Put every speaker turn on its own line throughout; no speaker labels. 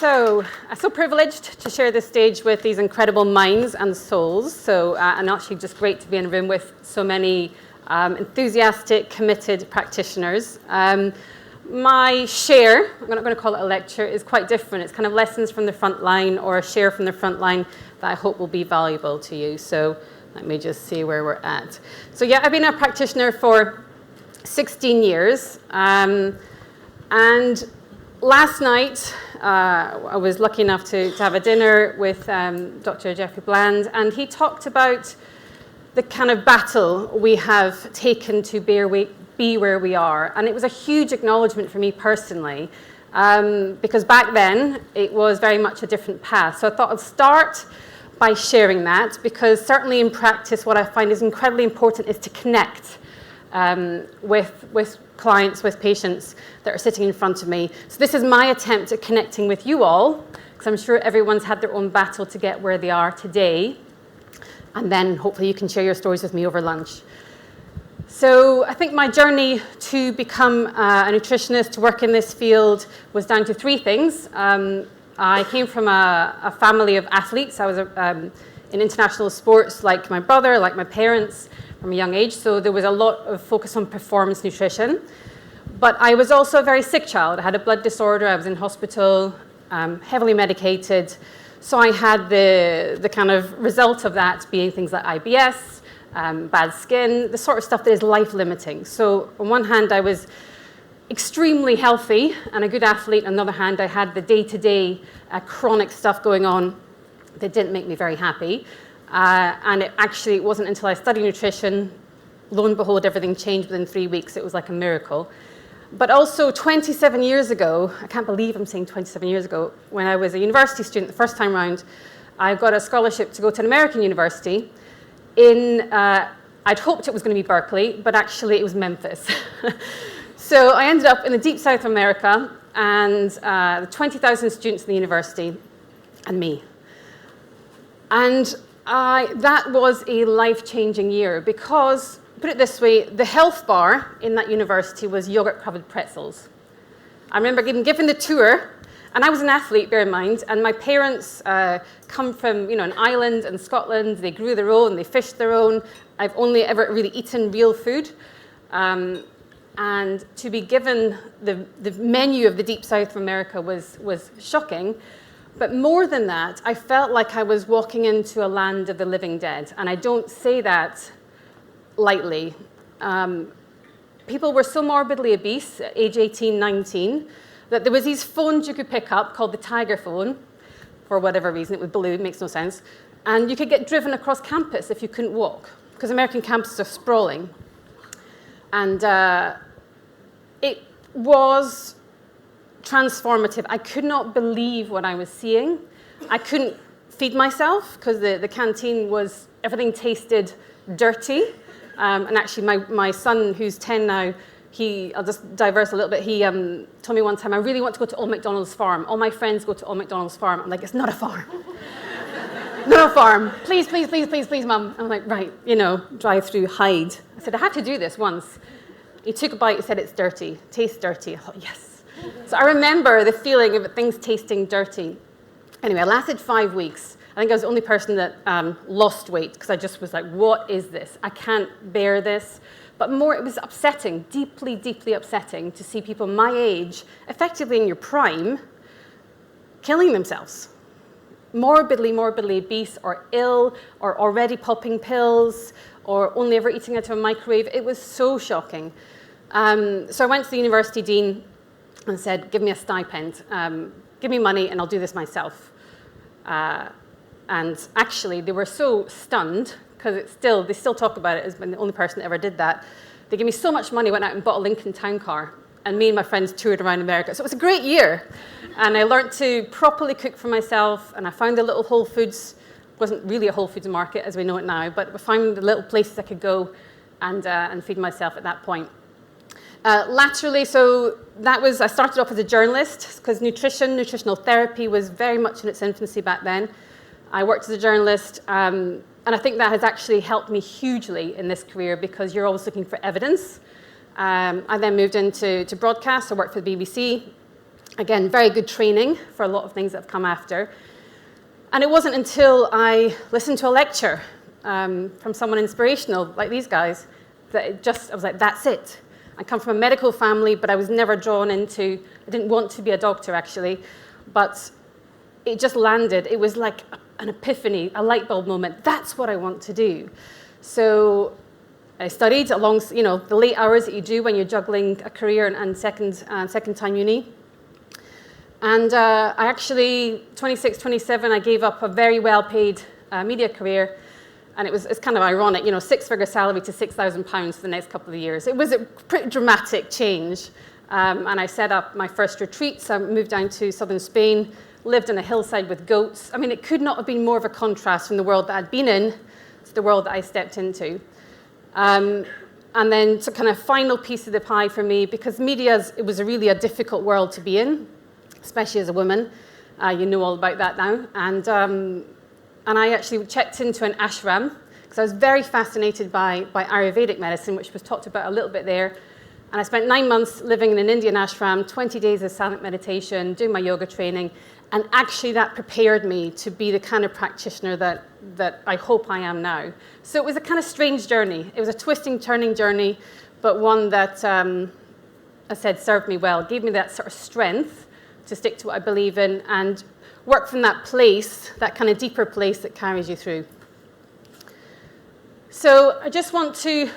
So privileged to share this stage with these incredible minds and souls. And actually just great to be in a room with so many enthusiastic, committed practitioners. My share, I'm not going to call it a lecture, is quite different. It's kind of lessons from the front line or a share from the front line that I hope will be valuable to you. So let me just see where we're at. So yeah, I've been a practitioner for 16 years. And last night, I was lucky enough to have a dinner with Dr. Jeffrey Bland, and he talked about the kind of battle we have taken to be where we are. And it was a huge acknowledgement for me personally, because back then it was very much a different path. So I thought I'd start by sharing that, because certainly in practice what I find is incredibly important is to connect with clients, with patients that are sitting in front of me. So this is my attempt at connecting with you all, because I'm sure everyone's had their own battle to get where they are today. And then hopefully you can share your stories with me over lunch. So I think my journey to become a nutritionist, to work in this field, was down to three things. I came from a family of athletes. I was in international sports like my brother, like my parents, from a young age, so there was a lot of focus on performance nutrition. But I was also a very sick child. I had a blood disorder, I was in hospital, heavily medicated. So I had the kind of result of that being things like IBS, bad skin, the sort of stuff that is life-limiting. So on one hand, I was extremely healthy and a good athlete. On the other hand, I had the day-to-day chronic stuff going on that didn't make me very happy. And it wasn't until I studied nutrition, lo and behold, everything changed within 3 weeks. It was like a miracle. But also 27 years ago, I can't believe I'm saying 27 years ago, when I was a university student the first time round, I got a scholarship to go to an American university I'd hoped it was going to be Berkeley, but actually it was Memphis. So I ended up in the deep south of America, and 20,000 students in the university, and me. And that was a life-changing year because, put it this way, the health bar in that university was yogurt-covered pretzels. I remember getting given the tour, and I was an athlete, bear in mind, and my parents come from an island in Scotland. They grew their own, they fished their own. I've only ever really eaten real food. And to be given the menu of the deep south of America was shocking. But more than that, I felt like I was walking into a land of the living dead. And I don't say that lightly. People were so morbidly obese at age 18, 19, that there was these phones you could pick up called the Tiger phone, for whatever reason. It was blue, it makes no sense. And you could get driven across campus if you couldn't walk, because American campuses are sprawling. And it was transformative. I could not believe what I was seeing. I couldn't feed myself because the canteen everything tasted dirty. And actually my son, who's 10 now, I'll just diverse a little bit, he told me one time, I really want to go to Old MacDonald's farm. All my friends go to Old MacDonald's farm. I'm like, it's not a farm. Not a farm. Please, please, please, please, please, Mum. I'm like, right, drive through, hide. I said, I had to do this once. He took a bite, he said, it's dirty, tastes dirty. I thought, yes. So I remember the feeling of things tasting dirty. Anyway, it lasted 5 weeks. I think I was the only person that lost weight, because I just was like, what is this? I can't bear this. But more, it was upsetting, deeply, deeply upsetting to see people my age, effectively in your prime, killing themselves. Morbidly obese or ill or already popping pills or only ever eating out of a microwave. It was so shocking. So I went to the university dean and said, give me a stipend, give me money and I'll do this myself. And actually they were so stunned, because they still talk about it as being the only person that ever did that. They gave me so much money, went out and bought a Lincoln Town Car, and me and my friends toured around America. So it was a great year. And I learned to properly cook for myself, and I found a little Whole Foods. It wasn't really a Whole Foods market as we know it now, but I found the little places I could go and feed myself at that point. Laterally, so I started off as a journalist, because nutritional therapy was very much in its infancy back then. I worked as a journalist, and I think that has actually helped me hugely in this career, because you're always looking for evidence. I then moved into broadcast. I worked for the BBC. Again, very good training for a lot of things that have come after. And it wasn't until I listened to a lecture from someone inspirational, like these guys, that I was like, that's it. I come from a medical family, but I was never drawn into, I didn't want to be a doctor actually, but it just landed. It was like an epiphany, a light bulb moment. That's what I want to do. So I studied along, the late hours that you do when you're juggling a career and second time uni. And I actually, 26, 27, I gave up a very well-paid media career. And it's kind of ironic, 6-figure salary to £6,000 for the next couple of years. It was a pretty dramatic change. And I set up my first retreats. I moved down to southern Spain, lived on a hillside with goats. I mean, it could not have been more of a contrast from the world that I'd been in to the world that I stepped into. And then to kind of final piece of the pie for me, because media, it was really a difficult world to be in, especially as a woman. You know all about that now. And I actually checked into an ashram because I was very fascinated by Ayurvedic medicine, which was talked about a little bit there. And I spent 9 months living in an Indian ashram, 20 days of silent meditation, doing my yoga training. And actually that prepared me to be the kind of practitioner that I hope I am now. So it was a kind of strange journey. It was a twisting, turning journey, but one that, I said, served me well, gave me that sort of strength to stick to what I believe in and work from that place, that kind of deeper place that carries you through. So I just want to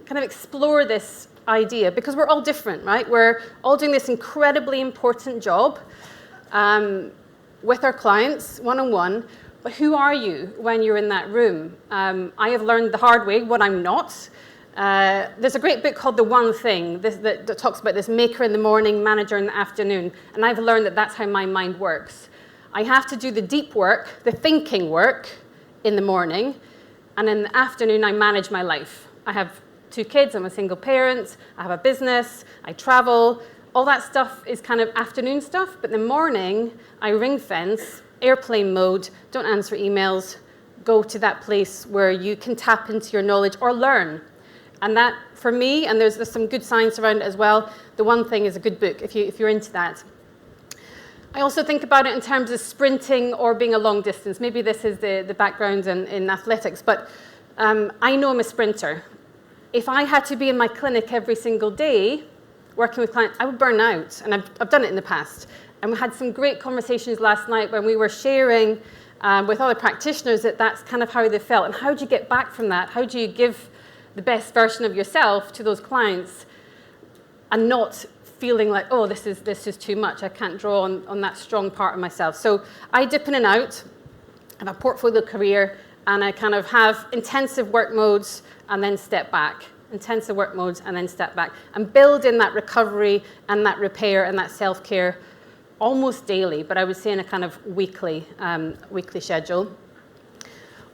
kind of explore this idea because we're all different, right? We're all doing this incredibly important job with our clients, one-on-one, but who are you when you're in that room? I have learned the hard way what I'm not. There's a great book called The One Thing that talks about this maker in the morning, manager in the afternoon, and I've learned that that's how my mind works. I have to do the deep work, the thinking work in the morning, and in the afternoon I manage my life. I have 2 kids, I'm a single parent, I have a business, I travel. All that stuff is kind of afternoon stuff, but in the morning I ring fence, airplane mode, don't answer emails, go to that place where you can tap into your knowledge or learn. And that, for me, and there's some good science around it as well, The One Thing is a good book if you're into that. I also think about it in terms of sprinting or being a long distance. Maybe this is the background in athletics, but I know I'm a sprinter. If I had to be in my clinic every single day working with clients, I would burn out, and I've done it in the past. And we had some great conversations last night when we were sharing with other practitioners that that's kind of how they felt. And how do you get back from that? How do you give the best version of yourself to those clients and not feeling like, oh, this is too much. I can't draw on that strong part of myself. So I dip in and out. I have a portfolio career, and I kind of have intensive work modes and then step back. Intensive work modes and then step back. And build in that recovery and that repair and that self-care almost daily, but I would say in a kind of weekly schedule.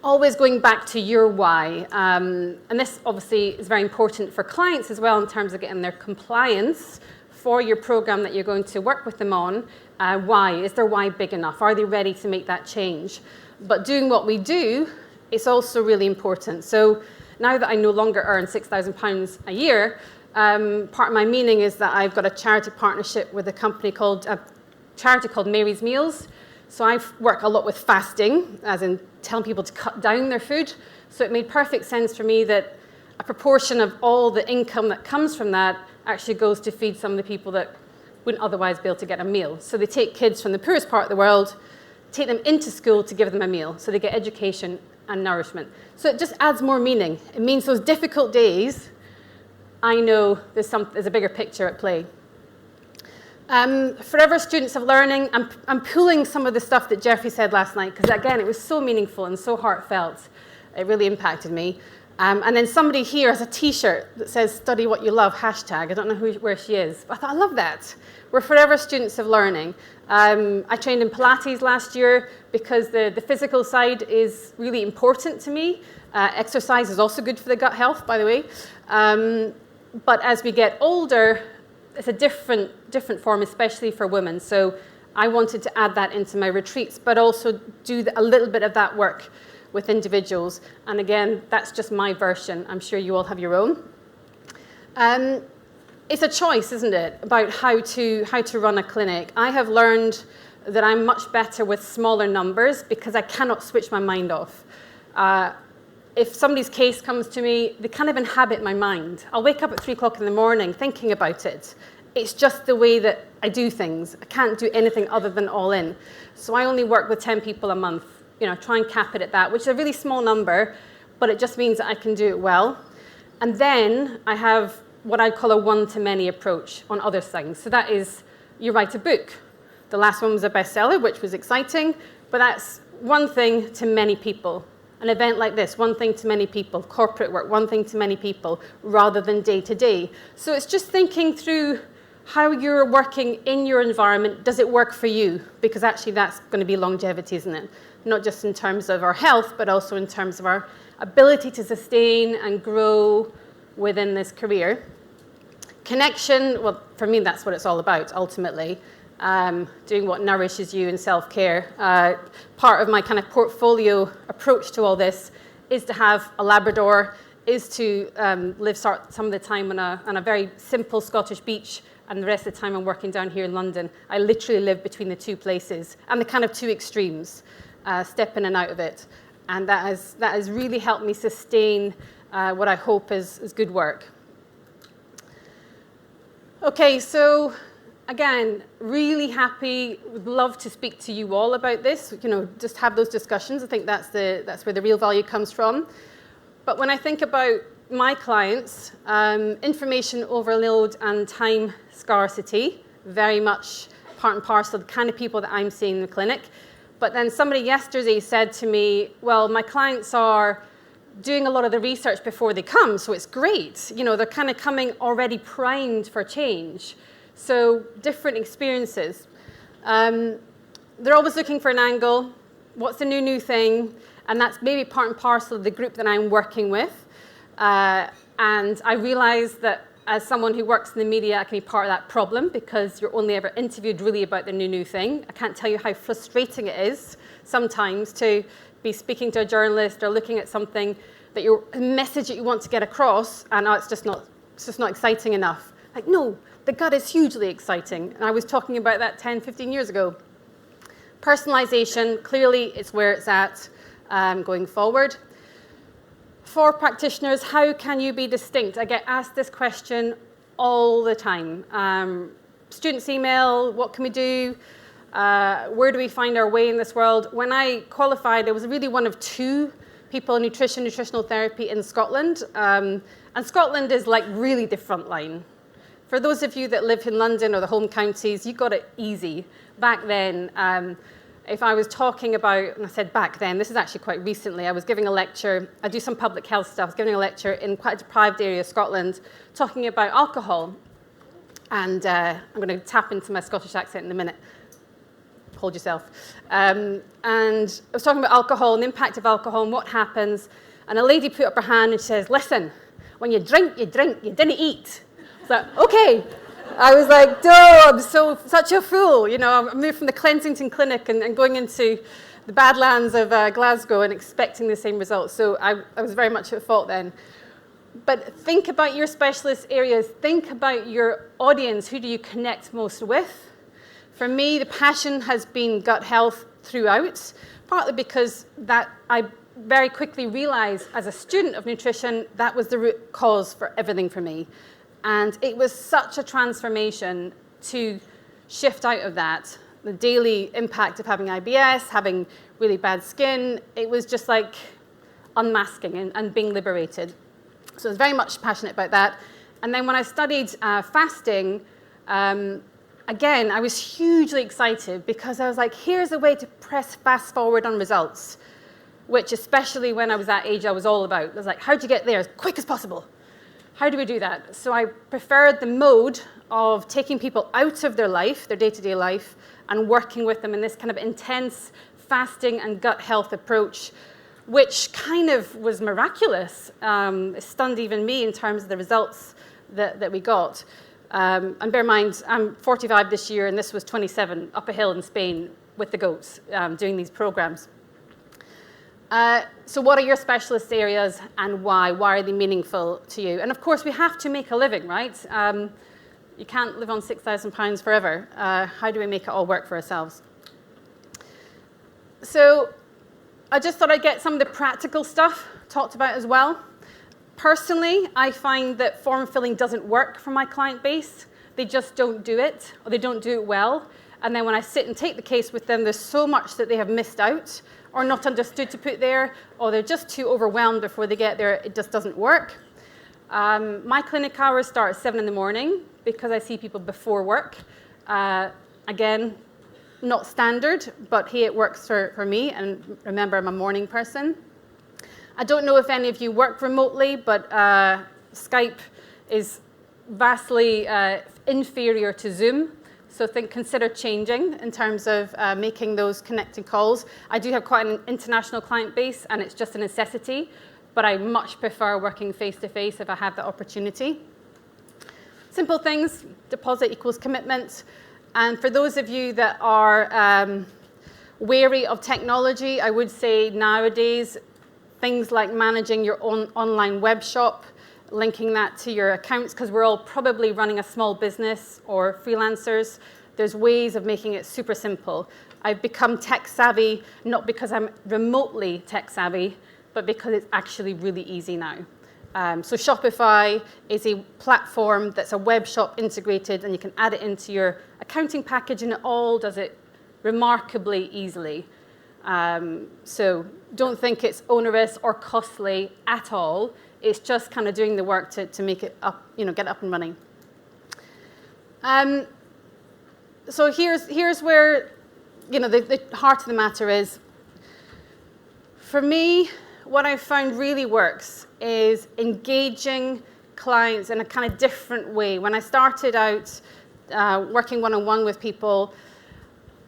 Always going back to your why. And this obviously is very important for clients as well in terms of getting their compliance for your program that you're going to work with them on. Why? Is their why big enough? Are they ready to make that change? But doing what we do is also really important. So now that I no longer earn £6,000 a year, part of my meaning is that I've got a charity partnership with a charity called Mary's Meals. So I work a lot with fasting, as in telling people to cut down their food. So it made perfect sense for me that a proportion of all the income that comes from that actually goes to feed some of the people that wouldn't otherwise be able to get a meal. So they take kids from the poorest part of the world, take them into school to give them a meal, so they get education and nourishment. So it just adds more meaning. It means those difficult days, I know there's a bigger picture at play. Forever students of learning, I'm pulling some of the stuff that Jeffrey said last night, because again, it was so meaningful and so heartfelt. It really impacted me. And then somebody here has a t-shirt that says, study what you love, hashtag. I don't know where she is, but I thought, I love that. We're forever students of learning. I trained in Pilates last year because the physical side is really important to me. Exercise is also good for the gut health, by the way. But as we get older, it's a different form, especially for women. So I wanted to add that into my retreats, but also do a little bit of that work with individuals. And again, that's just my version. I'm sure you all have your own. it's a choice, isn't it, about how to run a clinic. I have learned that I'm much better with smaller numbers because I cannot switch my mind off. If somebody's case comes to me, they kind of inhabit my mind. I'll wake up at 3 o'clock in the morning thinking about it. It's just the way that I do things. I can't do anything other than all in. So I only work with 10 people a month. Try and cap it at that, which is a really small number, but it just means that I can do it well. And then I have what I call a one-to-many approach on other things. So that is, you write a book. The last one was a bestseller, which was exciting, but that's one thing to many people. An event like this, one thing to many people. Corporate work, one thing to many people, rather than day to day. So it's just thinking through how you're working in your environment. Does it work for you? Because actually that's going to be longevity, isn't it? Not just in terms of our health, but also in terms of our ability to sustain and grow within this career. Connection, well, for me, that's what it's all about, ultimately. Doing what nourishes you in self-care. Part of my kind of portfolio approach to all this is to have a Labrador, is to live some of the time on a very simple Scottish beach, and the rest of the time I'm working down here in London. I literally live between the two places, and the kind of two extremes, step in and out of it. And that has really helped me sustain what I hope is good work. Okay, so again, really happy, would love to speak to you all about this, just have those discussions. I think that's where the real value comes from. But when I think about my clients, information overload and time scarcity, very much part and parcel of the kind of people that I'm seeing in the clinic. But then somebody yesterday said to me, well, my clients are doing a lot of the research before they come, so it's great. They're kind of coming already primed for change. So different experiences. They're always looking for an angle. What's the new thing? And that's maybe part and parcel of the group that I'm working with. And I realize that as someone who works in the media, I can be part of that problem because you're only ever interviewed really about the new thing. I can't tell you how frustrating it is sometimes to be speaking to a journalist or looking at something a message that you want to get across, and it's just not exciting enough. Like, no, the gut is hugely exciting. And I was talking about that 10, 15 years ago. Personalization, clearly it's where it's at going forward. For practitioners, how can you be distinct? I get asked this question all the time. Students email, what can we do? Where do we find our way in this world? When I qualified, I was really one of 2 people in nutritional therapy in Scotland. And Scotland is like really the front line. For those of you that live in London or the home counties, you got it easy. Back then, if I was talking about, and I said back then, this is actually quite recently, I was giving a lecture, I do some public health stuff, I was giving a lecture in quite a deprived area of Scotland, talking about alcohol. And I'm going to tap into my Scottish accent in a minute. Hold yourself. And I was talking about alcohol and the impact of alcohol and what happens. And a lady put up her hand and she says, listen, when you drink, you didn't eat. So, okay. I was like, duh, I'm such a fool. I moved from the Kensington Clinic and going into the Badlands of Glasgow and expecting the same results. So I was very much at fault then. But think about your specialist areas. Think about your audience. Who do you connect most with? For me, the passion has been gut health throughout, partly because that I very quickly realized as a student of nutrition, that was the root cause for everything for me. And it was such a transformation to shift out of that. The daily impact of having IBS, having really bad skin, it was just like unmasking and being liberated. So I was very much passionate about that. And then when I studied fasting, again, I was hugely excited because I was like, here's a way to press fast forward on results, which especially when I was that age, I was all about. I was like, how do you get there as quick as possible? How do we do that? So I preferred the mode of taking people out of their life, their day-to-day life, and working with them in this kind of intense fasting and gut health approach, which kind of was miraculous. It stunned even me in terms of the results that we got. And bear in mind, I'm 45 this year, and this was 27 up a hill in Spain with the goats doing these programs. So what are your specialist areas and why? Why are they meaningful to you? And of course, we have to make a living, right? You can't live on £6,000 forever. How do we make it all work for ourselves? So I just thought I'd get some of the practical stuff talked about as well. Personally, I find that form filling doesn't work for my client base. They just don't do it, or they don't do it well. And then when I sit and take the case with them, there's so much that they have missed out or not understood to put there, or they're just too overwhelmed before they get there. It just doesn't work. My clinic hours start at 7 in the morning because I see people before work. Again, not standard, but hey, it works for me. And remember, I'm a morning person. I don't know if any of you work remotely, but Skype is vastly inferior to Zoom. So consider changing in terms of making those connected calls. I do have quite an international client base, and it's just a necessity, but I much prefer working face-to-face if I have the opportunity. Simple things, deposit equals commitment. And for those of you that are wary of technology, I would say nowadays, things like managing your own online web shop, linking that to your accounts, because we're all probably running a small business or freelancers. There's ways of making it super simple. I've become tech savvy, not because I'm remotely tech savvy, but because it's actually really easy now. So Shopify is a platform that's a web shop integrated, and you can add it into your accounting package, and it all does it remarkably easily. So don't think it's onerous or costly at all. It's just kind of doing the work to make it up, get it up and running. So here's where, the heart of the matter is. For me, what I've found really works is engaging clients in a kind of different way. When I started out working one-on-one with people,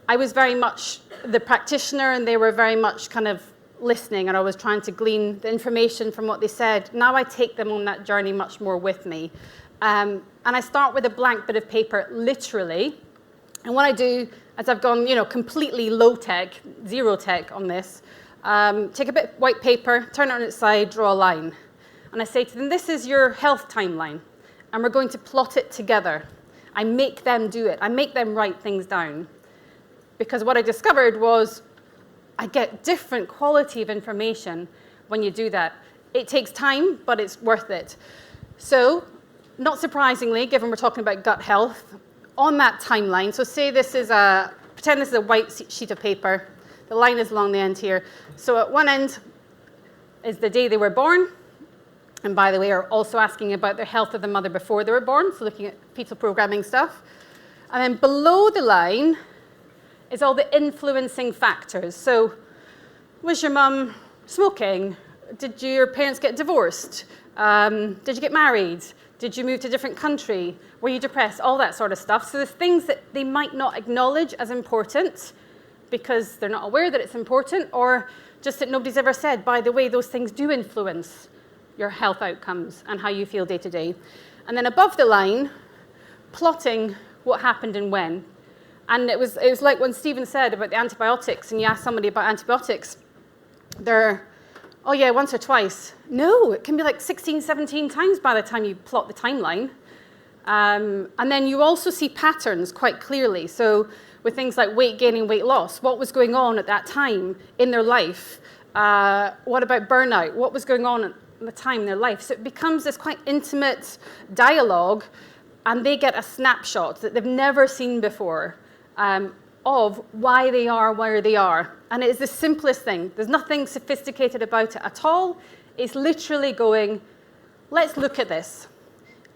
I was very much the practitioner, and they were very much kind of listening, and I was trying to glean the information from what they said. Now I take them on that journey much more with me. And I start with a blank bit of paper, literally. And what I do, as I've gone, completely low-tech, zero-tech on this, take a bit of white paper, turn it on its side, draw a line. And I say to them, this is your health timeline, and we're going to plot it together. I make them do it. I make them write things down. Because what I discovered was I get different quality of information when you do that. It takes time, but it's worth it. So, not surprisingly, given we're talking about gut health, on that timeline, so say pretend this is a white sheet of paper. The line is along the end here. So at one end is the day they were born. And by the way, are also asking about the health of the mother before they were born, so looking at fetal programming stuff. And then below the line is all the influencing factors. So, was your mum smoking? Did your parents get divorced? Did you get married? Did you move to a different country? Were you depressed? All that sort of stuff. So there's things that they might not acknowledge as important because they're not aware that it's important, or just that nobody's ever said, by the way, those things do influence your health outcomes and how you feel day to day. And then above the line, plotting what happened and when. And it was like when Stephen said about the antibiotics, and you ask somebody about antibiotics, they're, oh yeah, once or twice. No, it can be like 16, 17 times by the time you plot the timeline. And then you also see patterns quite clearly. So with things like weight gain and weight loss, what was going on at that time in their life? What about burnout? What was going on at the time in their life? So it becomes this quite intimate dialogue, and they get a snapshot that they've never seen before. Of why they are where they are. And it is the simplest thing. There's nothing sophisticated about it at all. It's literally going, let's look at this.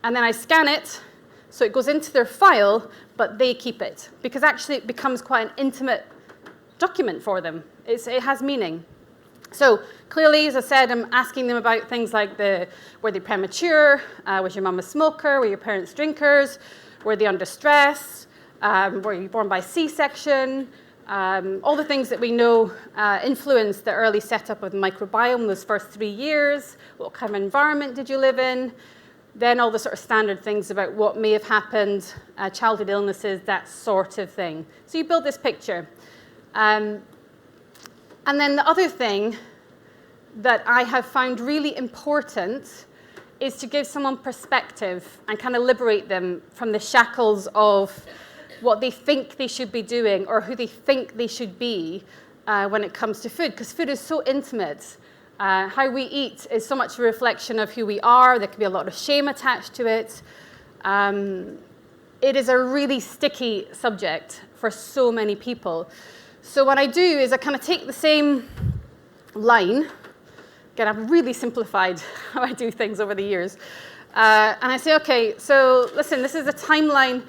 And then I scan it, so it goes into their file, but they keep it. Because actually it becomes quite an intimate document for them. It has meaning. So clearly, as I said, I'm asking them about things like were they premature? Was your mum a smoker? Were your parents drinkers? Were they under stress? Were you born by C-section? All the things that we know influence the early setup of the microbiome those first 3 years. What kind of environment did you live in? Then all the sort of standard things about what may have happened, childhood illnesses, that sort of thing. So you build this picture. And then the other thing that I have found really important is to give someone perspective and kind of liberate them from the shackles of what they think they should be doing or who they think they should be when it comes to food, because food is so intimate. How we eat is so much a reflection of who we are. There can be a lot of shame attached to it. It is a really sticky subject for so many people. So what I do is I kind of take the same line. Again, I've really simplified how I do things over the years. And I say, okay, so listen, this is a timeline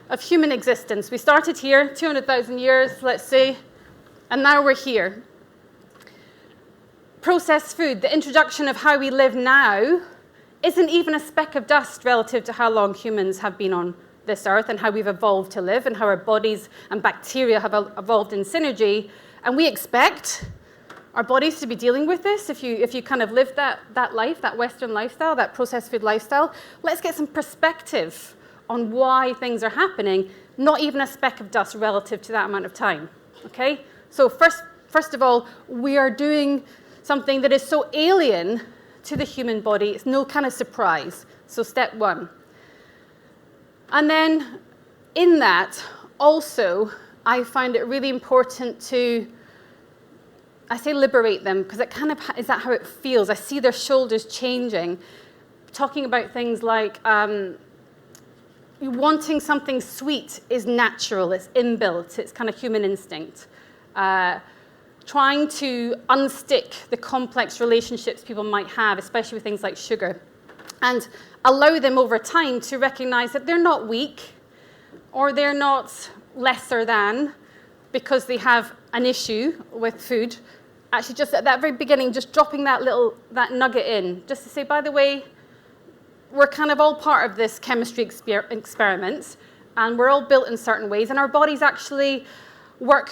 of human existence. We started here, 200,000 years, let's say, and now we're here. Processed food, the introduction of how we live now, isn't even a speck of dust relative to how long humans have been on this earth and how we've evolved to live and how our bodies and bacteria have evolved in synergy. And we expect our bodies to be dealing with this if you kind of live that life, that Western lifestyle, that processed food lifestyle. Let's get some perspective on why things are happening, not even a speck of dust relative to that amount of time, okay? So first of all, we are doing something that is so alien to the human body, it's no kind of surprise. So step one. And then in that, also, I find it really important to, I say liberate them, because it kind of, is that how it feels? I see their shoulders changing, talking about things like, wanting something sweet is natural, it's inbuilt, it's kind of human instinct. Trying to unstick the complex relationships people might have, especially with things like sugar, and allow them over time to recognize that they're not weak or they're not lesser than because they have an issue with food. Actually, just at that very beginning, just dropping that nugget in, just to say, by the way, we're kind of all part of this chemistry experiment, and we're all built in certain ways, and our bodies actually work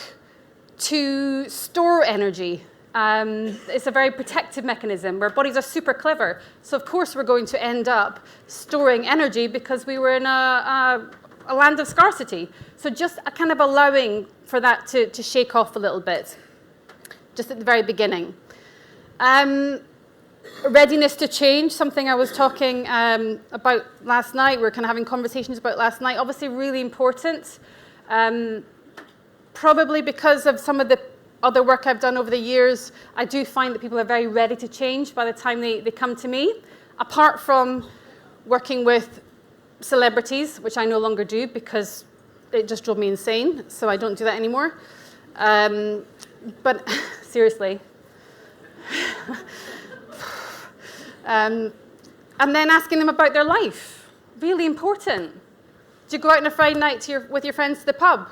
to store energy. It's a very protective mechanism. Our bodies are super clever. So of course we're going to end up storing energy because we were in a land of scarcity. So just a kind of allowing for that to shake off a little bit, just at the very beginning. Readiness to change, something I was talking about last night. We were kind of having conversations about last night. Obviously really important. Probably because of some of the other work I've done over the years, I do find that people are very ready to change by the time they come to me. Apart from working with celebrities, which I no longer do because it just drove me insane, so I don't do that anymore. But seriously. And then asking them about their life. Really important. Do you go out on a Friday night with your friends to the pub?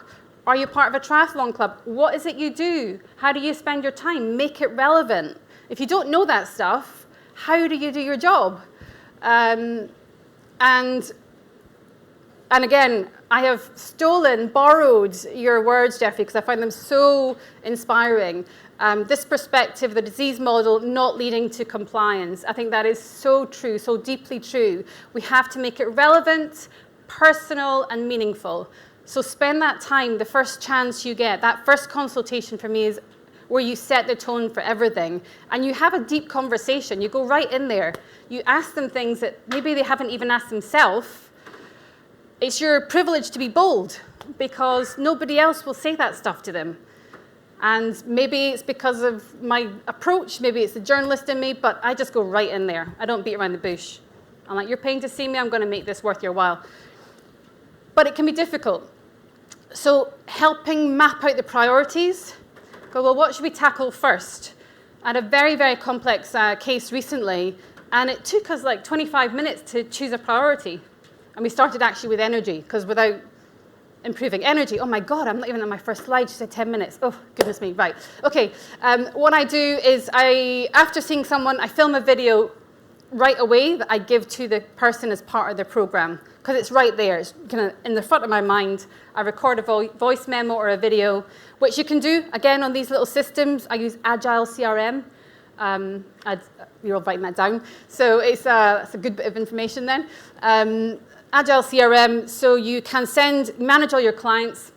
Are you part of a triathlon club? What is it you do? How do you spend your time? Make it relevant. If you don't know that stuff, how do you do your job? And again, I have borrowed your words, Jeffrey, because I find them so inspiring. This perspective, the disease model not leading to compliance, I think that is so true, so deeply true. We have to make it relevant, personal, and meaningful. So spend that time, the first chance you get. That first consultation for me is where you set the tone for everything. And you have a deep conversation. You go right in there. You ask them things that maybe they haven't even asked themselves. It's your privilege to be bold because nobody else will say that stuff to them. And maybe it's because of my approach. Maybe it's the journalist in me, but I just go right in there. I don't beat around the bush. I'm like, you're paying to see me. I'm going to make this worth your while. But it can be difficult. So helping map out the priorities, go, well, what should we tackle first? I had a very, very complex case recently, and it took us like 25 minutes to choose a priority. And we started actually with energy, because without improving energy, oh my God, I'm not even on my first slide, she said 10 minutes. Oh, goodness me, right. Okay, what I do is after seeing someone, I film a video right away that I give to the person as part of the program, because it's right there. It's kind of in the front of my mind. I record a voice memo or a video, which you can do, again, on these little systems. I use Agile CRM. You're all writing that down. So it's a good bit of information then. Agile CRM, so you can manage all your clients,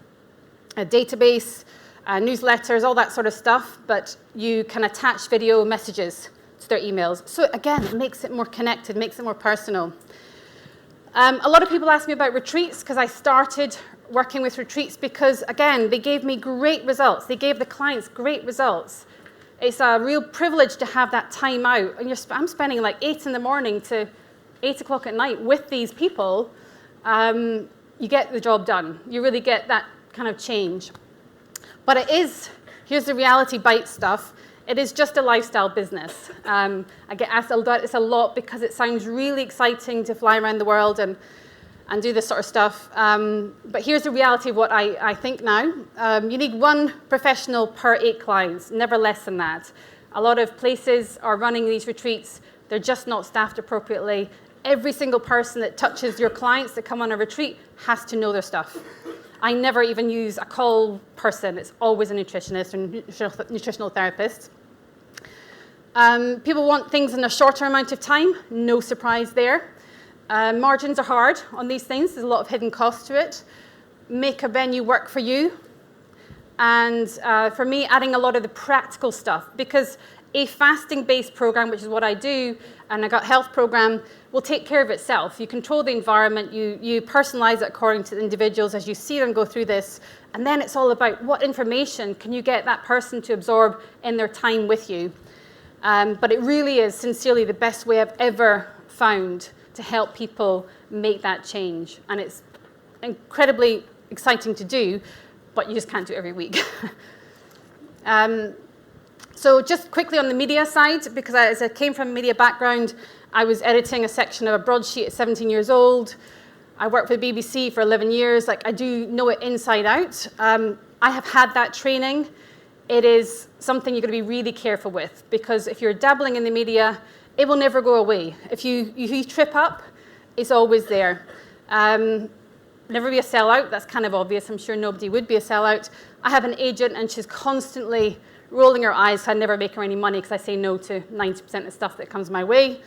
a database, newsletters, all that sort of stuff, but you can attach video messages to their emails. So again, it makes it more connected, makes it more personal. A lot of people ask me about retreats because I started working with retreats because, again, they gave me great results. They gave the clients great results. It's a real privilege to have that time out. And I'm spending like 8 in the morning to 8 o'clock at night with these people. You get the job done. You really get that kind of change. But it is, here's the reality bite stuff. It is just a lifestyle business. I get asked about this a lot because it sounds really exciting to fly around the world and do this sort of stuff. But here's the reality of what I think now. You need 1 professional per 8 clients, never less than that. A lot of places are running these retreats. They're just not staffed appropriately. Every single person that touches your clients that come on a retreat has to know their stuff. I never even use a call person. It's always a nutritionist or nutritional therapist. People want things in a shorter amount of time. No surprise there. Margins are hard on these things. There's a lot of hidden costs to it. Make a venue work for you. And for me, adding a lot of the practical stuff. Because a fasting-based program, which is what I do, and a gut health program, will take care of itself. You control the environment, you personalize it according to the individuals as you see them go through this, and then it's all about what information can you get that person to absorb in their time with you. But it really is sincerely the best way I've ever found to help people make that change. And it's incredibly exciting to do, but you just can't do it every week. So just quickly on the media side, because as I came from a media background, I was editing a section of a broadsheet at 17 years old. I worked for the BBC for 11 years. Like, I do know it inside out. I have had that training. It is something you've got to be really careful with, because if you're dabbling in the media, it will never go away. If you trip up, it's always there. Never be a sellout. That's kind of obvious. I'm sure nobody would be a sellout. I have an agent, and she's constantly rolling her eyes. So I never make her any money because I say no to 90% of stuff that comes my way,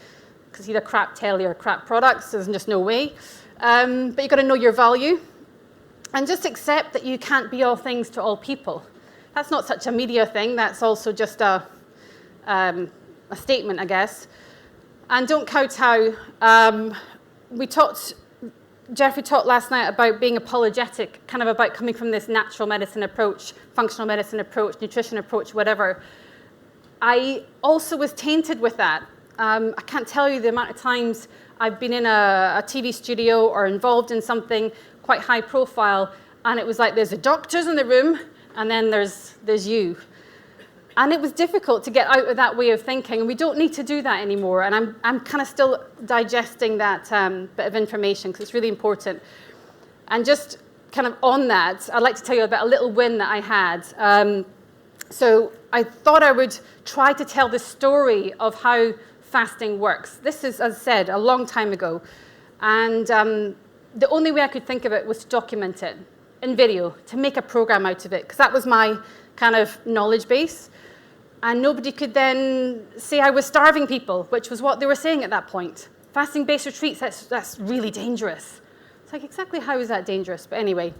because either crap telly or crap products. There's just no way. But you've got to know your value, and just accept that you can't be all things to all people. That's not such a media thing. That's also just a statement, I guess. And don't kowtow. Jeffrey talked last night about being apologetic, kind of about coming from this natural medicine approach, functional medicine approach, nutrition approach, whatever. I also was tainted with that. I can't tell you the amount of times I've been in a TV studio or involved in something quite high profile, and it was like there's the doctors in the room, and then there's you. And it was difficult to get out of that way of thinking, and we don't need to do that anymore. And I'm kind of still digesting that bit of information because it's really important. And just kind of on that, I'd like to tell you about a little win that I had. So I thought I would try to tell the story of how fasting works. This is, as I said, a long time ago. And the only way I could think of it was to document it in video, to make a program out of it, because that was my kind of knowledge base. And nobody could then say I was starving people, which was what they were saying at that point. Fasting-based retreats, that's really dangerous. It's like, exactly how is that dangerous? But anyway,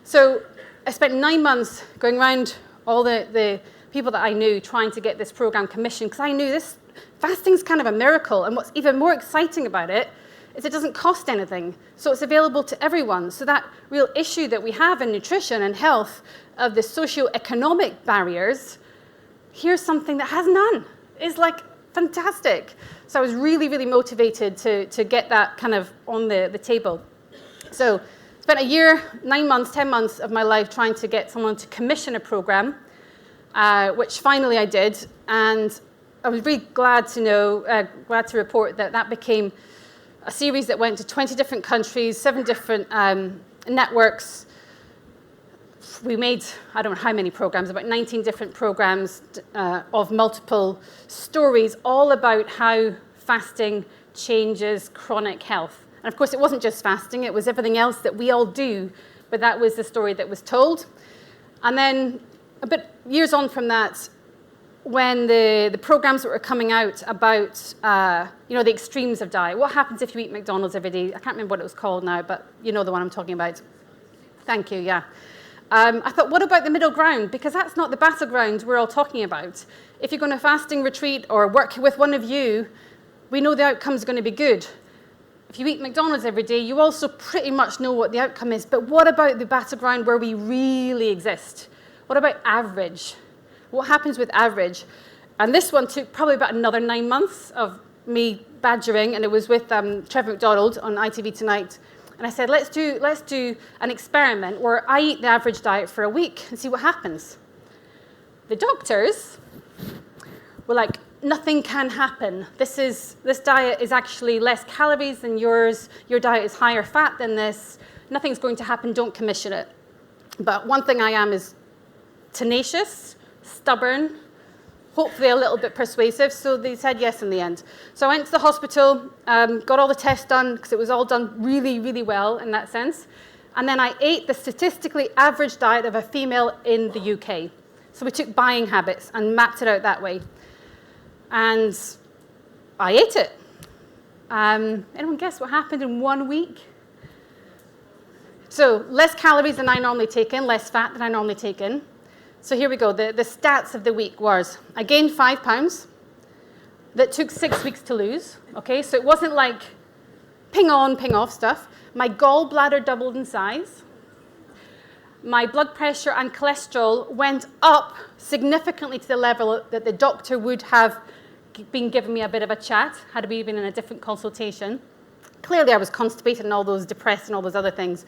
so I spent 9 months going around all the people that I knew trying to get this program commissioned, because I knew this fasting's kind of a miracle. And what's even more exciting about it is it doesn't cost anything. So it's available to everyone. So that real issue that we have in nutrition and health of the socioeconomic barriers, here's something that has none. It's like fantastic. So I was really, really motivated to get that kind of on the table. So spent a year, 9 months, 10 months of my life trying to get someone to commission a program, which finally I did. And I was really glad to report that became a series that went to 20 different countries, 7 different networks. We made, I don't know how many programs, about 19 different programs of multiple stories, all about how fasting changes chronic health. And of course, it wasn't just fasting, it was everything else that we all do, but that was the story that was told. And then a bit years on from that, when the programs that were coming out about the extremes of diet, what happens if you eat McDonald's every day? I can't remember what it was called now, but you know the one I'm talking about. Thank you, yeah. I thought, what about the middle ground? Because that's not the battleground we're all talking about. If you're going to fasting retreat or work with one of you, we know the outcome's going to be good. If you eat McDonald's every day, you also pretty much know what the outcome is. But what about the battleground where we really exist? What about average? What happens with average? And this one took probably about another 9 months of me badgering, and it was with Trevor McDonald on ITV Tonight. And I said, let's do an experiment where I eat the average diet for a week and see what happens. The doctors were like, nothing can happen. This diet is actually less calories than yours. Your diet is higher fat than this. Nothing's going to happen. Don't commission it. But one thing I am is tenacious, stubborn, hopefully a little bit persuasive, so they said yes in the end. So I went to the hospital, got all the tests done, because it was all done really, really well in that sense. And then I ate the statistically average diet of a female in the UK. So we took buying habits and mapped it out that way. And I ate it. Anyone guess what happened in 1 week? So less calories than I normally take in, less fat than I normally take in. So here we go. The stats of the week was, I gained 5 pounds. That took 6 weeks to lose. Okay, so it wasn't like ping on, ping off stuff. My gallbladder doubled in size. My blood pressure and cholesterol went up significantly to the level that the doctor would have been giving me a bit of a chat, had we been in a different consultation. Clearly I was constipated and all those depressed and all those other things.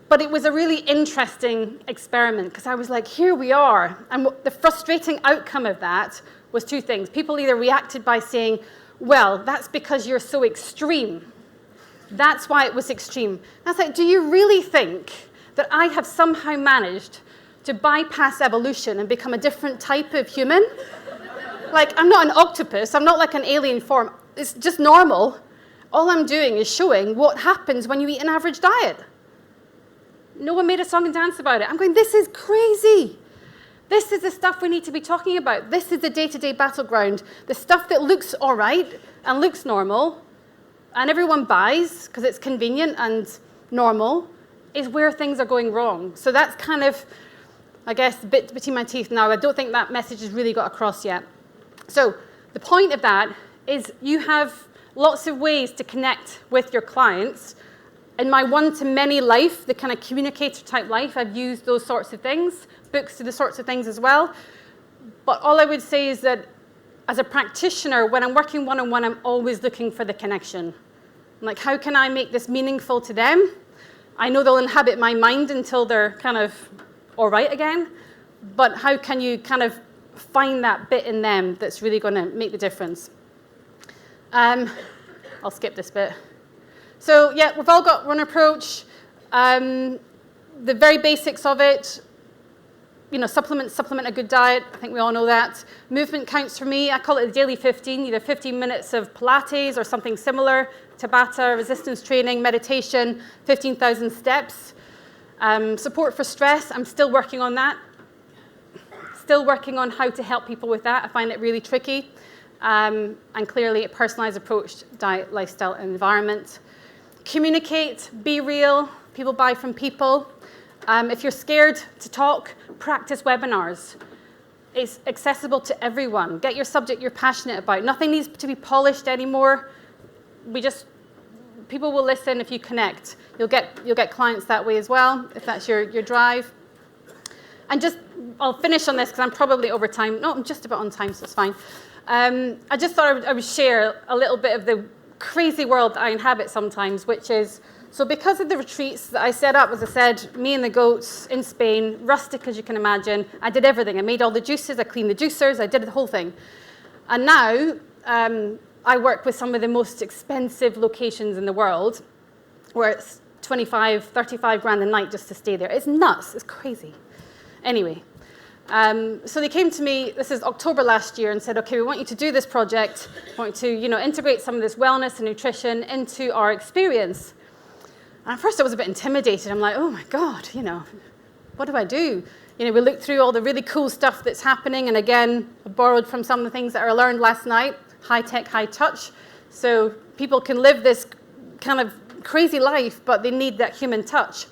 But it was a really interesting experiment because I was like, here we are. And the frustrating outcome of that was 2 things. People either reacted by saying, well, that's because you're so extreme. That's why it was extreme. And I was like, do you really think that I have somehow managed to bypass evolution and become a different type of human? Like, I'm not an octopus. I'm not like an alien form. It's just normal. All I'm doing is showing what happens when you eat an average diet. No one made a song and dance about it. I'm going, this is crazy. This is the stuff we need to be talking about. This is the day-to-day battleground. The stuff that looks all right and looks normal and everyone buys because it's convenient and normal is where things are going wrong. So that's kind of, I guess, a bit between my teeth now. I don't think that message has really got across yet. So the point of that is you have lots of ways to connect with your clients. In my one-to-many life, the kind of communicator-type life, I've used those sorts of things. Books do the sorts of things as well. But all I would say is that as a practitioner, when I'm working one-on-one, I'm always looking for the connection. I'm like, how can I make this meaningful to them? I know they'll inhabit my mind until they're kind of all right again. But how can you kind of find that bit in them that's really going to make the difference? I'll skip this bit. So yeah, we've all got one approach. The very basics of it, supplement a good diet. I think we all know that. Movement counts for me. I call it a daily 15, either 15 minutes of Pilates or something similar, Tabata, resistance training, meditation, 15,000 steps. Support for stress, I'm still working on that. Still working on how to help people with that. I find it really tricky. And clearly a personalized approach, diet, lifestyle, and environment. Communicate, be real. People buy from people. If you're scared to talk, practice webinars. It's accessible to everyone. Get your subject you're passionate about. Nothing needs to be polished anymore. People will listen if you connect. You'll get clients that way as well, if that's your drive. And I'll finish on this because I'm probably over time. No, I'm just about on time, so it's fine. I just thought I would share a little bit of the crazy world that I inhabit sometimes, which is, so because of the retreats that I set up, as I said, me and the goats in Spain, rustic as you can imagine, I did everything. I made all the juices, I cleaned the juicers, I did the whole thing. And now I work with some of the most expensive locations in the world where it's 25, 35 grand a night just to stay there. It's nuts, it's crazy. Anyway. So they came to me, this is October last year, and said, okay, we want you to do this project. We want you to, integrate some of this wellness and nutrition into our experience. And at first I was a bit intimidated. I'm like, oh my God, what do I do? We looked through all the really cool stuff that's happening. And again, I borrowed from some of the things that I learned last night, high tech, high touch. So people can live this kind of crazy life, but they need that human touch.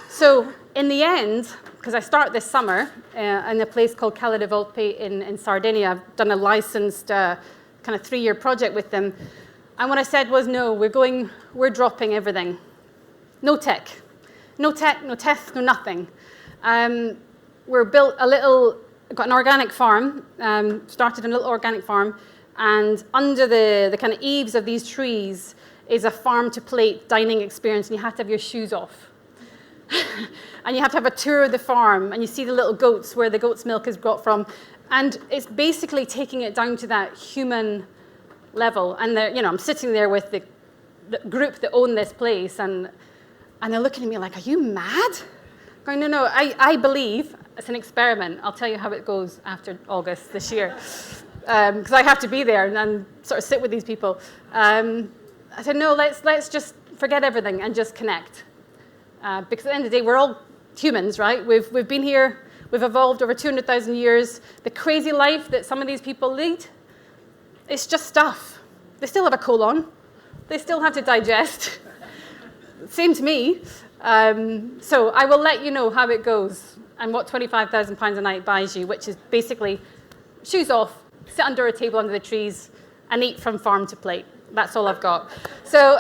So in the end, because I start this summer in a place called Cala di Volpe in Sardinia, I've done a licensed kind of 3-year project with them. And what I said was, no, we're dropping everything. No tech, no test, no nothing. We're built got an organic farm, started a little organic farm, and under the kind of eaves of these trees is a farm-to-plate dining experience, and you have to have your shoes off. And you have to have a tour of the farm, and you see the little goats where the goat's milk is got from. And it's basically taking it down to that human level. And I'm sitting there with the group that own this place, and they're looking at me like, are you mad? Going, no, I believe it's an experiment. I'll tell you how it goes after August this year. Because I have to be there and sort of sit with these people. I said, no, let's just forget everything and just connect. Because at the end of the day, we're all humans, right? We've been here, we've evolved over 200,000 years. The crazy life that some of these people lead, it's just stuff. They still have a colon. They still have to digest. Same to me. So I will let you know how it goes and what £25,000 a night buys you, which is basically shoes off, sit under a table under the trees, and eat from farm to plate. That's all I've got. So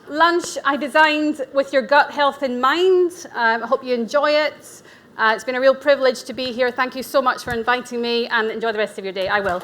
lunch I designed with your gut health in mind. I hope you enjoy it. It's been a real privilege to be here. Thank you so much for inviting me, and enjoy the rest of your day. I will.